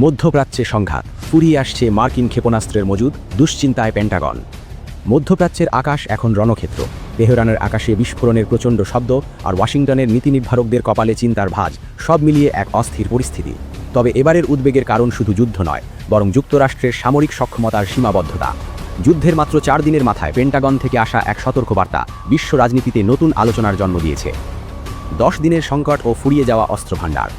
মধ্যপ্রাচ্যে সংঘাত, ফুরিয়ে আসছে মার্কিন ক্ষেপণাস্ত্রের মজুদ, দুশ্চিন্তায় পেন্টাগন। মধ্যপ্রাচ্যের আকাশ এখন রণক্ষেত্র। তেহরানের আকাশে বিস্ফোরণের প্রচণ্ড শব্দ আর ওয়াশিংটনের নীতিনির্ধারকদের কপালে চিন্তার ভাঁজ, সব মিলিয়ে এক অস্থির পরিস্থিতি। তবে এবারের উদ্বেগের কারণ শুধু যুদ্ধ নয়, বরং যুক্তরাষ্ট্রের সামরিক সক্ষমতার সীমাবদ্ধতা। যুদ্ধের মাত্র 4 দিনের মাথায় পেন্টাগন থেকে আসা এক সতর্কবার্তা বিশ্ব রাজনীতিতে নতুন আলোচনার জন্ম দিয়েছে। 10 দিনের সংকট ও ফুরিয়ে যাওয়া অস্ত্রভাণ্ডার।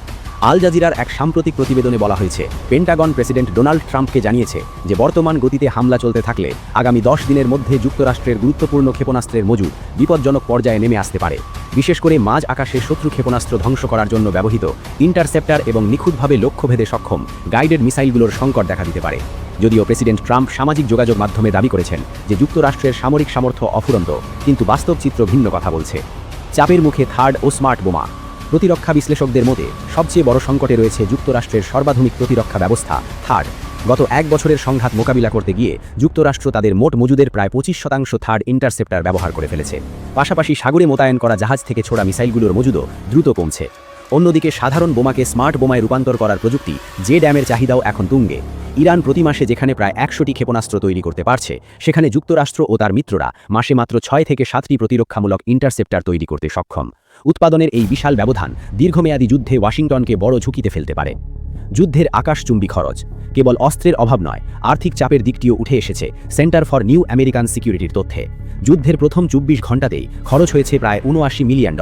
আল জাজিরার এক সাম্প্রতিক প্রতিবেদনে বলা হয়েছে, পেন্টাগন প্রেসিডেন্ট ডোনাল্ড ট্রাম্পকে জানিয়েছে যে বর্তমান গতিতে হামলা চলতে থাকলে আগামী 10 দিনের মধ্যে যুক্তরাষ্ট্রের গুরুত্বপূর্ণ ক্ষেপণাস্ত্রের মজুদ বিপজ্জনক পর্যায়ে নেমে আসতে পারে। বিশেষ করে মাঝ আকাশে শত্রু ক্ষেপণাস্ত্র ধ্বংস করার জন্য ব্যবহৃত ইন্টারসেপ্টার এবং নিখুঁতভাবে লক্ষ্যভেদে সক্ষম গাইডেড মিসাইলগুলোর সংকট দেখা দিতে পারে। যদিও প্রেসিডেন্ট ট্রাম্প সামাজিক যোগাযোগ মাধ্যমে দাবি করেছেন যে যুক্তরাষ্ট্রের সামরিক সামর্থ্য অফুরন্ত, কিন্তু বাস্তব চিত্র ভিন্ন কথা বলছে। চাপের মুখে থার্ড ও স্মার্ট বোমা। প্রতিরক্ষা বিশ্লেষকদের মতে সবচেয়ে বড় সংকটে রয়েছে যুক্তরাষ্ট্রের সর্বাধুনিক প্রতিরক্ষা ব্যবস্থা থার্ড। গত 1 বছরের সংঘাত মোকাবিলা করতে গিয়ে যুক্তরাষ্ট্র তাদের মোট মজুদের প্রায় 25% থার্ড ইন্টারসেপ্টার ব্যবহার করে ফেলেছে। পাশাপাশি সাগরে মোতায়েন করা জাহাজ থেকে ছোড়া মিসাইলগুলোর মজুদও দ্রুত কমছে। অন্যদিকে সাধারণ বোমাকে স্মার্ট বোমায় রূপান্তর করার প্রযুক্তি জে ড্যামের চাহিদাও এখন তুঙ্গে। ইরান প্রতি মাসে যেখানে প্রায় 100টি ক্ষেপণাস্ত্র তৈরি করতে পারছে, সেখানে যুক্তরাষ্ট্র ও তার মিত্ররা মাসে মাত্র 6 থেকে 7টি প্রতিরক্ষামূলক ইন্টারসেপ্টার তৈরি করতে সক্ষম। উৎপাদনের এই বিশাল ব্যবধান দীর্ঘমেয়াদী যুদ্ধে ওয়াশিংটনকে বড় ঝুঁকিতে ফেলতে পারে। যুদ্ধের আকাশচুম্বী খরচ। কেবল অস্ত্রের অভাব নয়, আর্থিক চাপের দিকটিও উঠে এসেছে সেন্টার ফর নিউ আমেরিকান সিকিউরিটির তথ্যে। যুদ্ধের প্রথম 24 ঘণ্টাতেই খরচ হয়েছে প্রায় $79 মিলিয়ন।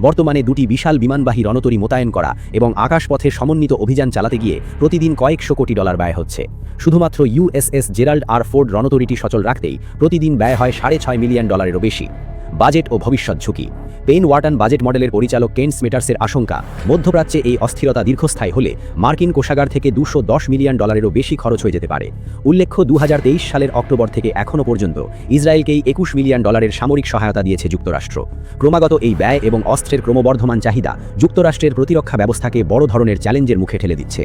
বর্তমানে 2টি বিশাল বিমানবাহী রণতরী মোতায়েন করা এবং আকাশপথে সমন্বিত অভিযান চালাতে গিয়ে প্রতিদিন কয়েকশো কোটি ডলার ব্যয় হচ্ছে। শুধুমাত্র ইউএসএস জেরাল্ড আর ফোর্ড রণতরীটি সচল রাখতেই প্রতিদিন ব্যয় হয় $6.5 মিলিয়ন বেশি। বাজেট ও ভবিষ্যৎ ঝুঁকি। পেইন ওয়াটান বাজেট মডেলের পরিচালক কেন স্মেটার্সের আশঙ্কা, মধ্যপ্রাচ্যে এই অস্থিরতা দীর্ঘস্থায়ী হলে মার্কিন কোষাগার থেকে $210 মিলিয়ন বেশি খরচ হয়ে যেতে পারে। উল্লেখ্য, 2023 সালের অক্টোবর থেকে এখনও পর্যন্ত ইসরায়েলকেই $21 মিলিয়ন সামরিক সহায়তা দিয়েছে যুক্তরাষ্ট্র। ক্রমাগত এই ব্যয় এবং অস্ত্রের ক্রমবর্ধমান চাহিদা যুক্তরাষ্ট্রের প্রতিরক্ষা ব্যবস্থাকে বড় ধরনের চ্যালেঞ্জের মুখে ঠেলে দিচ্ছে।